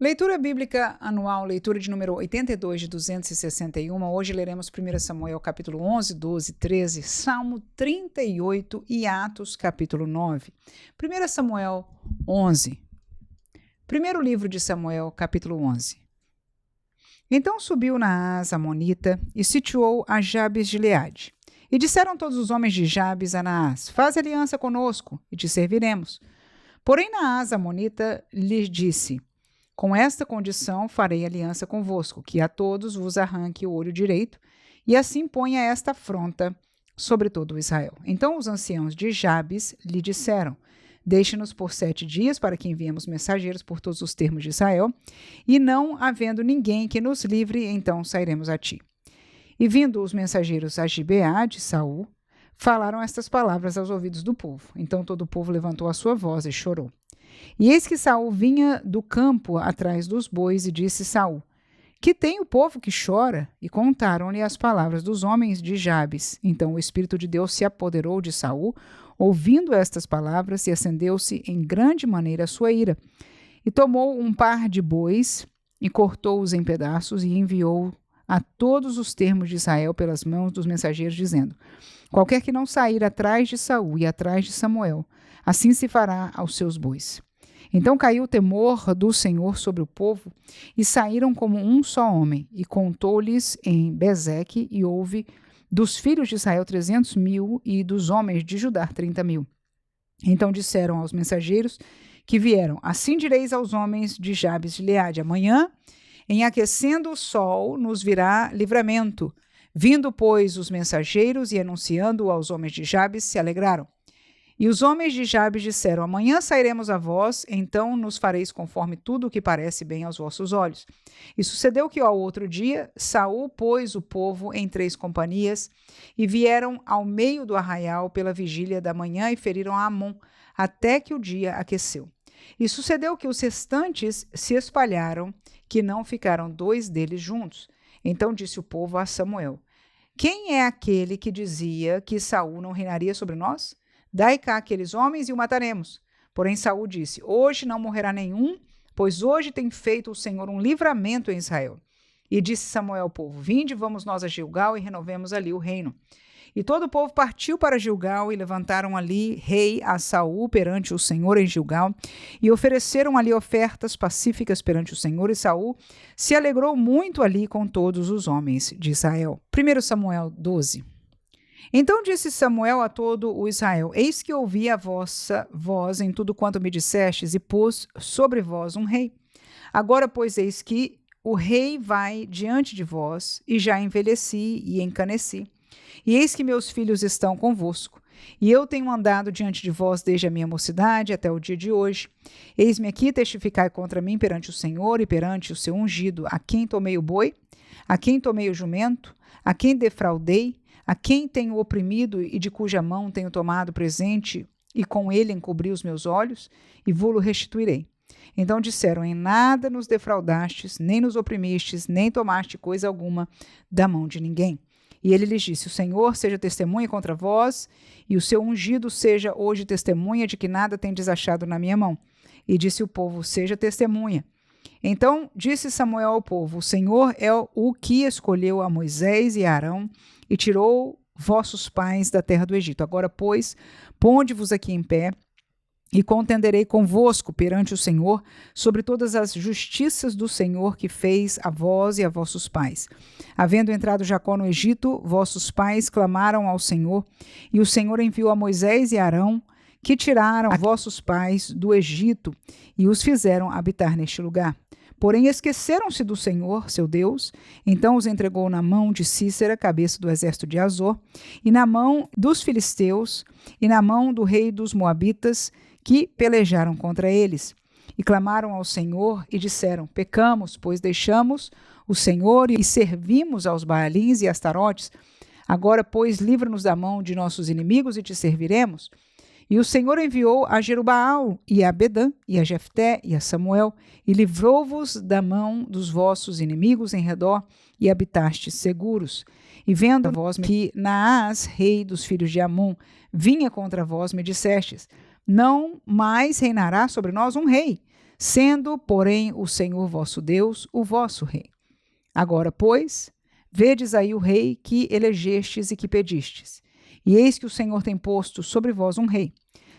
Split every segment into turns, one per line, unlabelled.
Leitura bíblica anual, leitura de número 82 de 261. Hoje leremos 1 Samuel capítulo 11, 12, 13, Salmo 38 e Atos capítulo 9. 1 Samuel 11. Primeiro livro de Samuel, capítulo 11. Então subiu Naás, amonita, e sitiou a Jabes de Gileade. E disseram todos os homens de Jabes a Naás: Faz aliança conosco, e te serviremos. Porém Naás, amonita, lhe disse: Com esta condição farei aliança convosco, que a todos vos arranque o olho direito, e assim ponha esta afronta sobre todo o Israel. Então os anciãos de Jabes lhe disseram: Deixe-nos por 7 dias para que enviemos mensageiros por todos os termos de Israel, e não havendo ninguém que nos livre, então sairemos a ti. E vindo os mensageiros a Gibeá de Saul, falaram estas palavras aos ouvidos do povo. Então todo o povo levantou a sua voz e chorou. E eis que Saul vinha do campo atrás dos bois, e disse Saul: Que tem o povo que chora? E contaram-lhe as palavras dos homens de Jabes. Então o Espírito de Deus se apoderou de Saul, ouvindo estas palavras, e acendeu-se em grande maneira a sua ira. E tomou um par de bois, e cortou-os em pedaços, e enviou a todos os termos de Israel pelas mãos dos mensageiros, dizendo: Qualquer que não sair atrás de Saul e atrás de Samuel, assim se fará aos seus bois. Então caiu o temor do Senhor sobre o povo, e saíram como um só homem, e contou-lhes em Bezeque, e houve dos filhos de Israel 300.000, e dos homens de Judá 30.000. Então disseram aos mensageiros que vieram: Assim direis aos homens de Jabes de Gileade: Amanhã, em aquecendo o sol, nos virá livramento. Vindo, pois, os mensageiros e anunciando aos homens de Jabes, se alegraram. E os homens de Jabes disseram: Amanhã sairemos a vós, então nos fareis conforme tudo o que parece bem aos vossos olhos. E sucedeu que ao outro dia, Saul pôs o povo em 3 companhias, e vieram ao meio do arraial pela vigília da manhã, e feriram a Amon, até que o dia aqueceu. E sucedeu que os restantes se espalharam, que não ficaram 2 deles juntos. Então disse o povo a Samuel: Quem é aquele que dizia que Saul não reinaria sobre nós? Dai cá aqueles homens e o mataremos. Porém Saul disse: Hoje não morrerá nenhum, pois hoje tem feito o Senhor um livramento em Israel. E disse Samuel ao povo: Vinde, vamos nós a Gilgal e renovemos ali o reino. E todo o povo partiu para Gilgal, e levantaram ali rei a Saul perante o Senhor em Gilgal, e ofereceram ali ofertas pacíficas perante o Senhor, e Saul se alegrou muito ali com todos os homens de Israel. 1 Samuel 12. Então disse Samuel a todo o Israel: Eis que ouvi a vossa voz em tudo quanto me dissestes, e pus sobre vós um rei. Agora, pois, eis que o rei vai diante de vós, e já envelheci e encaneci. E eis que meus filhos estão convosco, e eu tenho andado diante de vós desde a minha mocidade até o dia de hoje. Eis-me aqui, testificai contra mim perante o Senhor e perante o seu ungido, a quem tomei o boi, a quem tomei o jumento, a quem defraudei, a quem tenho oprimido e de cuja mão tenho tomado presente, e com ele encobri os meus olhos, e vô-lo restituirei. Então disseram: Em nada nos defraudastes, nem nos oprimistes, nem tomaste coisa alguma da mão de ninguém. E ele lhes disse: O Senhor seja testemunha contra vós, e o seu ungido seja hoje testemunha de que nada tendes achado na minha mão. E disse o povo: Seja testemunha. Então disse Samuel ao povo: O Senhor é o que escolheu a Moisés e a Arão, e tirou vossos pais da terra do Egito. Agora, pois, ponde-vos aqui em pé, e contenderei convosco perante o Senhor sobre todas as justiças do Senhor que fez a vós e a vossos pais. Havendo entrado Jacó no Egito, vossos pais clamaram ao Senhor, e o Senhor enviou a Moisés e a Arão, que tiraram vossos pais do Egito e os fizeram habitar neste lugar. Porém esqueceram-se do Senhor, seu Deus, então os entregou na mão de Císera, cabeça do exército de Azor, e na mão dos filisteus, e na mão do rei dos moabitas, que pelejaram contra eles. E clamaram ao Senhor e disseram: Pecamos, pois deixamos o Senhor e servimos aos Baalins e Astarotes. Agora, pois, livra-nos da mão de nossos inimigos e te serviremos. E o Senhor enviou a Jerubaal, e a Bedã, e a Jefté, e a Samuel, e livrou-vos da mão dos vossos inimigos em redor, e habitastes seguros. E vendo vós que Naás, rei dos filhos de Amon, vinha contra vós, me dissestes: Não mais reinará sobre nós um rei, sendo, porém, o Senhor vosso Deus o vosso rei. Agora, pois, vedes aí o rei que elegestes e que pedistes. E eis que o Senhor tem posto sobre vós um rei.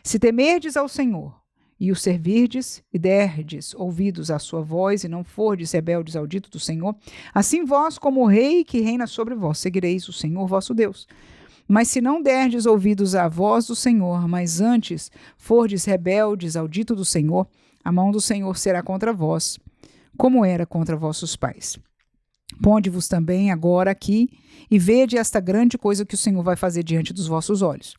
Se temerdes ao Senhor, e o servirdes, e derdes ouvidos à sua voz, e não fordes rebeldes ao dito do Senhor, assim vós, como o rei que reina sobre vós, seguireis o Senhor vosso Deus. Mas se não derdes ouvidos à voz do Senhor, mas antes fordes rebeldes ao dito do Senhor, a mão do Senhor será contra vós, como era contra vossos pais. Ponde-vos também agora aqui e vede esta grande coisa que o Senhor vai fazer diante dos vossos olhos.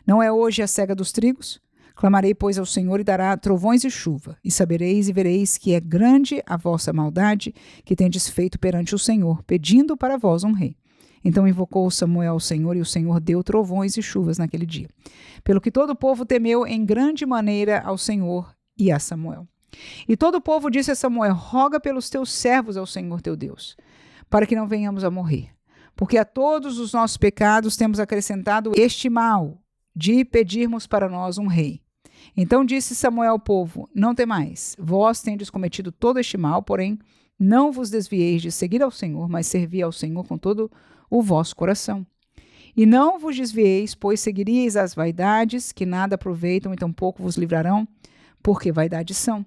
Não é hoje a cega dos trigos? Clamarei, pois, ao Senhor e dará trovões e chuva, e sabereis e vereis que é grande a vossa maldade que tendes feito perante o Senhor, pedindo para vós um rei. Então invocou Samuel ao Senhor, e o Senhor deu trovões e chuvas naquele dia. Pelo que todo o povo temeu em grande maneira ao Senhor e a Samuel. E todo o povo disse a Samuel: roga pelos teus servos ao Senhor teu Deus, para que não venhamos a morrer. Porque a todos os nossos pecados temos acrescentado este mal, de pedirmos para nós um rei. Então disse Samuel ao povo: não temais, vós tendes cometido todo este mal, porém não vos desvieis de seguir ao Senhor, mas servi ao Senhor com todo o vosso coração. E não vos desvieis, pois seguiríeis as vaidades, que nada aproveitam e tampouco vos livrarão, porque vaidades são.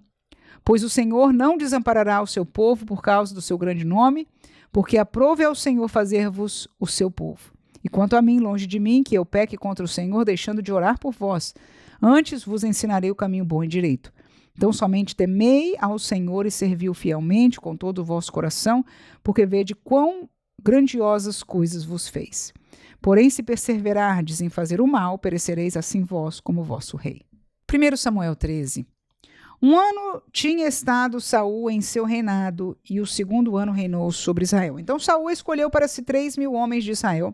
Pois o Senhor não desamparará o seu povo por causa do seu grande nome, porque aprove ao Senhor fazer-vos o seu povo. E quanto a mim, longe de mim, que eu peque contra o Senhor, deixando de orar por vós, antes vos ensinarei o caminho bom e direito. Então somente temei ao Senhor e servi-o fielmente com todo o vosso coração, porque vede quão grandiosas coisas vos fez. Porém, se perseverardes em fazer o mal, perecereis assim vós como vosso rei. 1 Samuel 13. Um ano tinha estado Saul em seu reinado, e o segundo ano reinou sobre Israel. Então Saul escolheu para si 3.000 homens de Israel,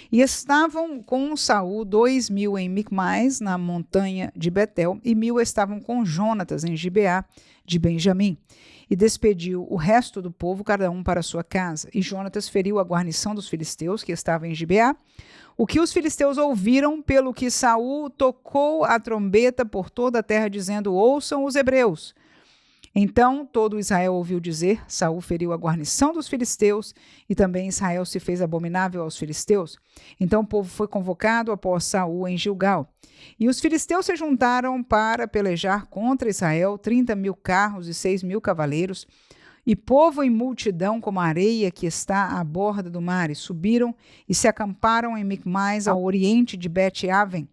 e estavam com Saul 2.000 em Micmais, na montanha de Betel, e 1.000 estavam com Jonatas em Gibeá de Benjamim. E despediu o resto do povo, cada um para sua casa. E Jonatas feriu a guarnição dos filisteus, que estava em Gibeá, o que os filisteus ouviram, pelo que Saul tocou a trombeta por toda a terra, dizendo: ouçam os hebreus. Então todo Israel ouviu dizer: Saul feriu a guarnição dos filisteus, e também Israel se fez abominável aos filisteus. Então o povo foi convocado após Saul em Gilgal. E os filisteus se juntaram para pelejar contra Israel, 30.000 carros e 6.000 cavaleiros, e povo em multidão como a areia que está à borda do mar, e subiram e se acamparam em Micmais, ao oriente de Bet-Aven.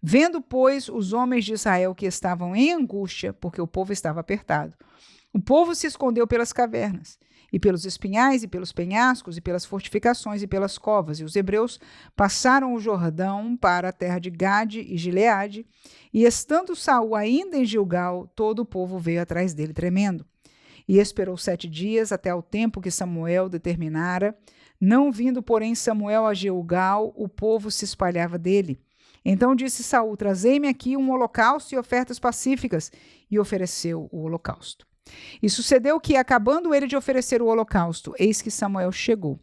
Vendo, pois, os homens de Israel que estavam em angústia, porque o povo estava apertado, o povo se escondeu pelas cavernas, e pelos espinhais, e pelos penhascos, e pelas fortificações, e pelas covas. E os hebreus passaram o Jordão para a terra de Gade e Gileade, e estando Saul ainda em Gilgal, todo o povo veio atrás dele tremendo. E esperou 7 dias, até ao tempo que Samuel determinara. Não vindo, porém, Samuel a Gilgal, o povo se espalhava dele. Então disse Saul: trazei-me aqui um holocausto e ofertas pacíficas. E ofereceu o holocausto. E sucedeu que, acabando ele de oferecer o holocausto, eis que Samuel chegou.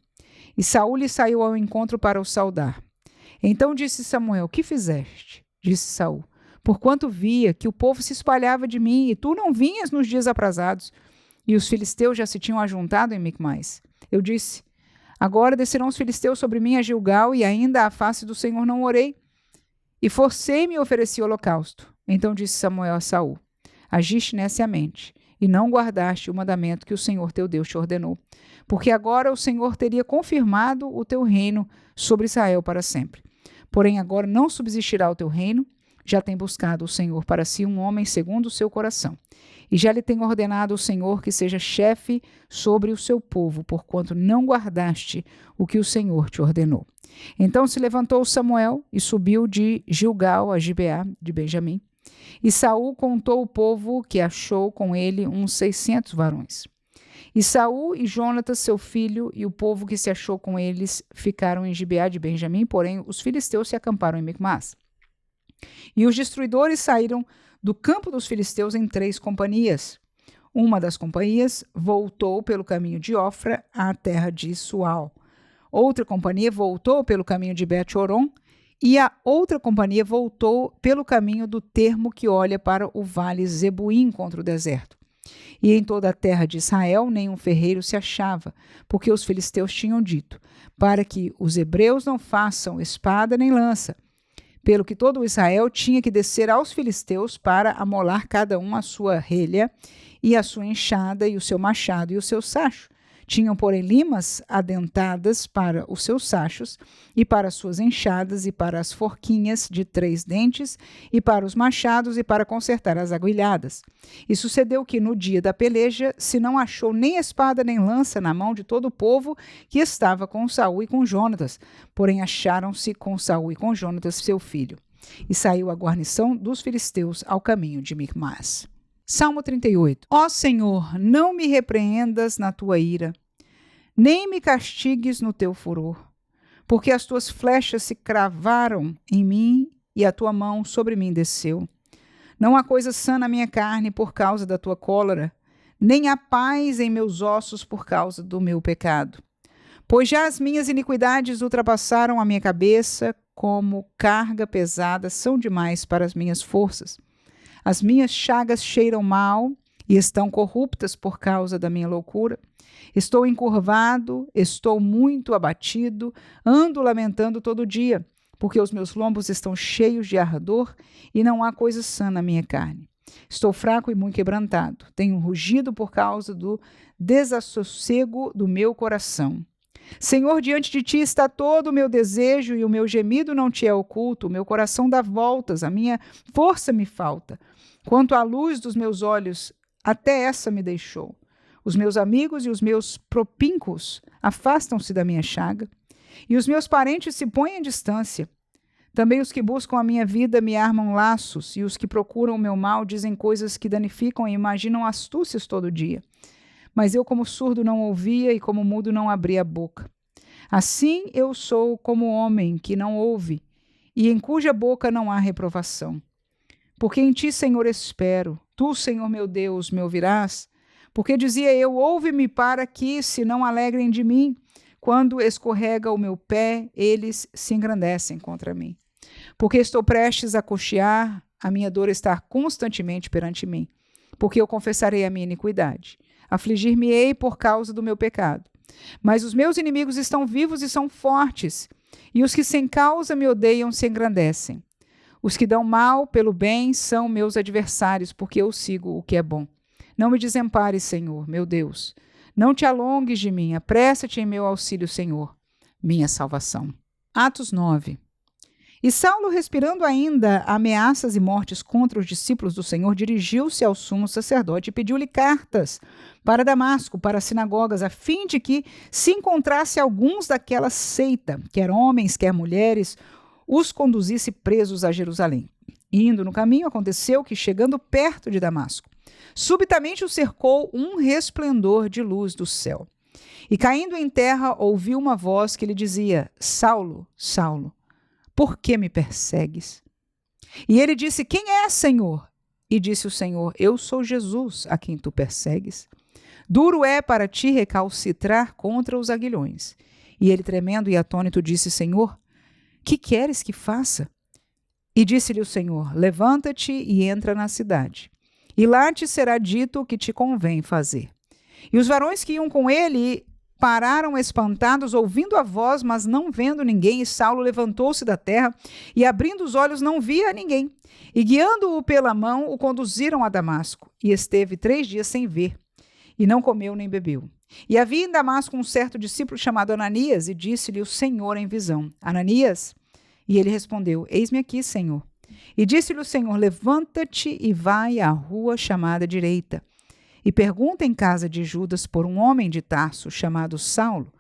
E Saul lhe saiu ao encontro para o saudar. Então disse Samuel: que fizeste? Disse Saul: porquanto via que o povo se espalhava de mim, e tu não vinhas nos dias aprazados, e os filisteus já se tinham ajuntado em Micmais. Eu disse: agora descerão os filisteus sobre mim a Gilgal, e ainda à face do Senhor não orei. E forcei-me e ofereci o holocausto. Então disse Samuel a Saul: agiste neciamente, e não guardaste o mandamento que o Senhor teu Deus te ordenou, porque agora o Senhor teria confirmado o teu reino sobre Israel para sempre. Porém agora não subsistirá o teu reino, já tem buscado o Senhor para si um homem segundo o seu coração. E já lhe tem ordenado o Senhor que seja chefe sobre o seu povo, porquanto não guardaste o que o Senhor te ordenou. Então se levantou Samuel e subiu de Gilgal a Gibeá de Benjamim. E Saul contou o povo que achou com ele uns 600 varões. E Saul e Jonatas, seu filho, e o povo que se achou com eles ficaram em Gibeá de Benjamim, porém os filisteus se acamparam em Micmás. E os destruidores saíram do campo dos filisteus em 3 companhias. Uma das companhias voltou pelo caminho de Ofra à terra de Sual. Outra companhia voltou pelo caminho de Bet-Horon, e a outra companhia voltou pelo caminho do termo que olha para o vale Zebuim contra o deserto. E em toda a terra de Israel nenhum ferreiro se achava, porque os filisteus tinham dito, para que os hebreus não façam espada nem lança. Pelo que todo Israel tinha que descer aos filisteus para amolar cada um a sua relha e a sua enxada e o seu machado e o seu sacho. Tinham, porém, limas adentadas para os seus sachos, e para as suas enxadas, e para as forquinhas de 3 dentes, e para os machados, e para consertar as aguilhadas. E sucedeu que, no dia da peleja, se não achou nem espada nem lança na mão de todo o povo que estava com Saul e com Jonatas, porém acharam-se com Saul e com Jonatas, seu filho. E saiu a guarnição dos filisteus ao caminho de Micmas. Salmo 38. Ó Senhor, não me repreendas na tua ira, nem me castigues no teu furor, porque as tuas flechas se cravaram em mim e a tua mão sobre mim desceu. Não há coisa sã na minha carne por causa da tua cólera, nem há paz em meus ossos por causa do meu pecado. Pois já as minhas iniquidades ultrapassaram a minha cabeça, como carga pesada são demais para as minhas forças. As minhas chagas cheiram mal e estão corruptas por causa da minha loucura. Estou encurvado, estou muito abatido, ando lamentando todo dia, porque os meus lombos estão cheios de ardor e não há coisa sã na minha carne. Estou fraco e muito quebrantado. Tenho rugido por causa do desassossego do meu coração. Senhor, diante de ti está todo o meu desejo e o meu gemido não te é oculto. O meu coração dá voltas, a minha força me falta. Quanto à luz dos meus olhos, até essa me deixou. Os meus amigos e os meus propíncos afastam-se da minha chaga, e os meus parentes se põem à distância. Também os que buscam a minha vida me armam laços, e os que procuram o meu mal dizem coisas que danificam e imaginam astúcias todo dia. Mas eu, como surdo, não ouvia, e como mudo, não abria a boca. Assim eu sou como homem que não ouve, e em cuja boca não há reprovação. Porque em ti, Senhor, espero. Tu, Senhor meu Deus, me ouvirás. Porque dizia eu, ouve-me para que se não alegrem de mim. Quando escorrega o meu pé, eles se engrandecem contra mim. Porque estou prestes a coxear, a minha dor está constantemente perante mim. Porque eu confessarei a minha iniquidade. Afligir-me-ei por causa do meu pecado. Mas os meus inimigos estão vivos e são fortes, e os que sem causa me odeiam se engrandecem. Os que dão mal pelo bem são meus adversários, porque eu sigo o que é bom. Não me desampares, Senhor, meu Deus. Não te alongues de mim, apressa-te em meu auxílio, Senhor, minha salvação. Atos 9. E Saulo, respirando ainda ameaças e mortes contra os discípulos do Senhor, dirigiu-se ao sumo sacerdote e pediu-lhe cartas para Damasco, para as sinagogas, a fim de que se encontrasse alguns daquela seita, quer homens, quer mulheres, os conduzisse presos a Jerusalém. Indo no caminho, aconteceu que, chegando perto de Damasco, subitamente o cercou um resplendor de luz do céu. E caindo em terra, ouviu uma voz que lhe dizia: Saulo, Saulo, por que me persegues? E ele disse: Quem é, Senhor? E disse o Senhor: Eu sou Jesus, a quem tu persegues. Duro é para ti recalcitrar contra os aguilhões. E ele, tremendo e atônito, disse: Senhor, que queres que faça? E disse-lhe o Senhor: Levanta-te e entra na cidade, e lá te será dito o que te convém fazer. E os varões que iam com ele pararam espantados, ouvindo a voz, mas não vendo ninguém. E Saulo levantou-se da terra e, abrindo os olhos, não via ninguém. E, guiando-o pela mão, o conduziram a Damasco. E esteve 3 dias sem ver, e não comeu nem bebeu. E havia em Damasco um certo discípulo chamado Ananias, e disse-lhe o Senhor em visão: Ananias? E ele respondeu: Eis-me aqui, Senhor. E disse-lhe o Senhor: Levanta-te e vai à rua chamada Direita, e pergunta em casa de Judas por um homem de Tarso chamado Saulo,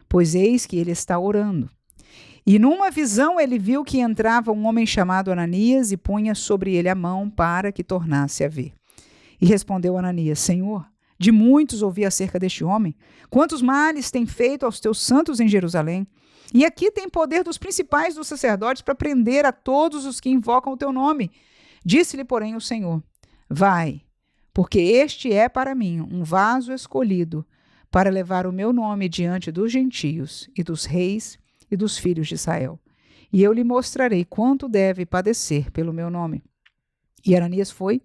pois eis que ele está orando. E numa visão ele viu que entrava um homem chamado Ananias e punha sobre ele a mão para que tornasse a ver. E respondeu Ananias: Senhor, de muitos ouvi acerca deste homem, quantos males tem feito aos teus santos em Jerusalém. E aqui tem poder dos principais dos sacerdotes para prender a todos os que invocam o teu nome. Disse-lhe, porém, o Senhor: Vai, porque este é para mim um vaso escolhido para levar o meu nome diante dos gentios e dos reis e dos filhos de Israel. E eu lhe mostrarei quanto deve padecer pelo meu nome. E Ananias foi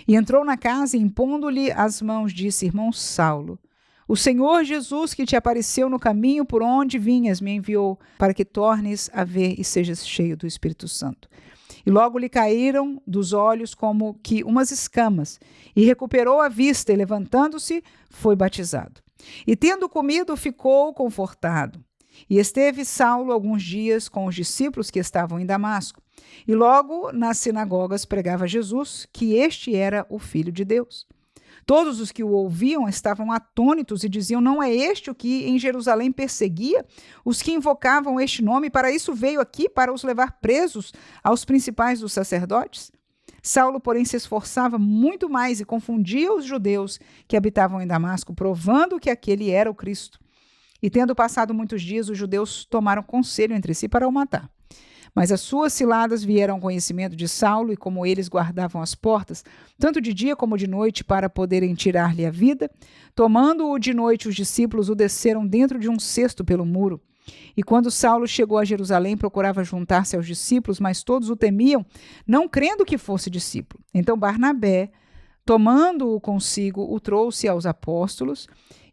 E entrou na casa e, impondo-lhe as mãos, disse: Irmão Saulo, o Senhor Jesus, que te apareceu no caminho por onde vinhas, me enviou para que tornes a ver e sejas cheio do Espírito Santo. E logo lhe caíram dos olhos como que umas escamas, e recuperou a vista, e levantando-se, foi batizado. E tendo comido, ficou confortado. E esteve Saulo alguns dias com os discípulos que estavam em Damasco. E logo nas sinagogas pregava Jesus, que este era o Filho de Deus. Todos os que o ouviam estavam atônitos e diziam: não é este o que em Jerusalém perseguia os que invocavam este nome? Para isso veio aqui, para os levar presos aos principais dos sacerdotes? Saulo, porém, se esforçava muito mais e confundia os judeus que habitavam em Damasco, provando que aquele era o Cristo. E tendo passado muitos dias, os judeus tomaram conselho entre si para o matar. Mas as suas ciladas vieram ao conhecimento de Saulo, e como eles guardavam as portas, tanto de dia como de noite, para poderem tirar-lhe a vida, tomando-o de noite, os discípulos o desceram dentro de um cesto pelo muro. E quando Saulo chegou a Jerusalém, procurava juntar-se aos discípulos, mas todos o temiam, não crendo que fosse discípulo. Então Barnabé, tomando-o consigo, o trouxe aos apóstolos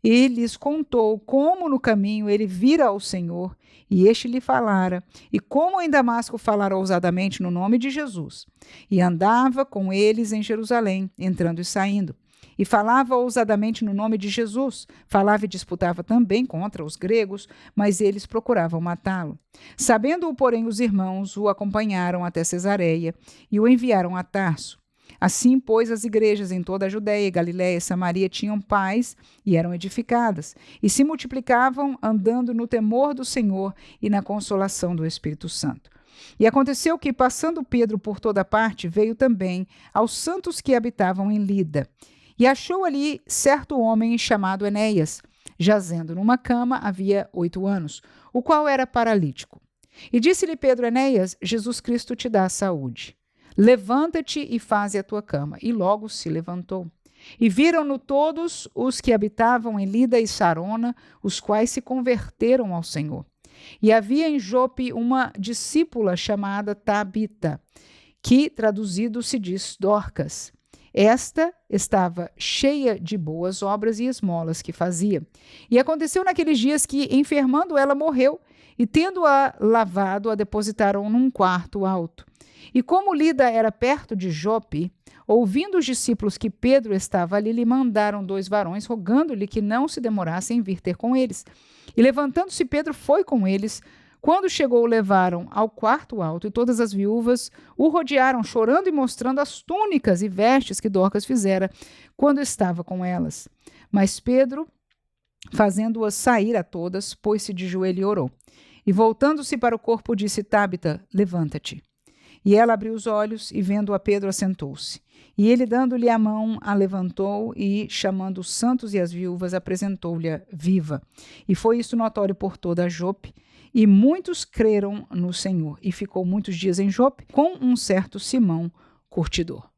e lhes contou como no caminho ele vira ao Senhor, e este lhe falara, e como em Damasco falara ousadamente no nome de Jesus. E andava com eles em Jerusalém, entrando e saindo. E falava ousadamente no nome de Jesus. Falava e disputava também contra os gregos, mas eles procuravam matá-lo. Sabendo-o, porém, os irmãos o acompanharam até Cesareia e o enviaram a Tarso. Assim, pois, as igrejas em toda a Judéia, Galiléia e Samaria tinham paz e eram edificadas, e se multiplicavam, andando no temor do Senhor e na consolação do Espírito Santo. E aconteceu que, passando Pedro por toda parte, veio também aos santos que habitavam em Lida. E achou ali certo homem chamado Enéas, jazendo numa cama havia 8 anos, o qual era paralítico. E disse-lhe Pedro: Enéas, Jesus Cristo te dá saúde. Levanta-te e faze a tua cama. E logo se levantou. E viram-no todos os que habitavam em Lida e Sarona, os quais se converteram ao Senhor. E havia em Jope uma discípula chamada Tabita, que traduzido se diz Dorcas. Esta estava cheia de boas obras e esmolas que fazia. E aconteceu naqueles dias que, enfermando, ela morreu, e tendo-a lavado, a depositaram num quarto alto. E como Lida era perto de Jope, ouvindo os discípulos que Pedro estava ali, lhe mandaram 2 varões, rogando-lhe que não se demorasse em vir ter com eles. E levantando-se, Pedro foi com eles. Quando chegou, o levaram ao quarto alto, e todas as viúvas o rodearam, chorando e mostrando as túnicas e vestes que Dorcas fizera quando estava com elas. Mas Pedro, fazendo-as sair a todas, pôs-se de joelho e orou. E voltando-se para o corpo, disse: Tabita, levanta-te. E ela abriu os olhos, e vendo a Pedro, assentou-se. E ele, dando-lhe a mão, a levantou e, chamando os santos e as viúvas, apresentou-lhe viva. E foi isso notório por toda a Jope, e muitos creram no Senhor. E ficou muitos dias em Jope com um certo Simão, curtidor.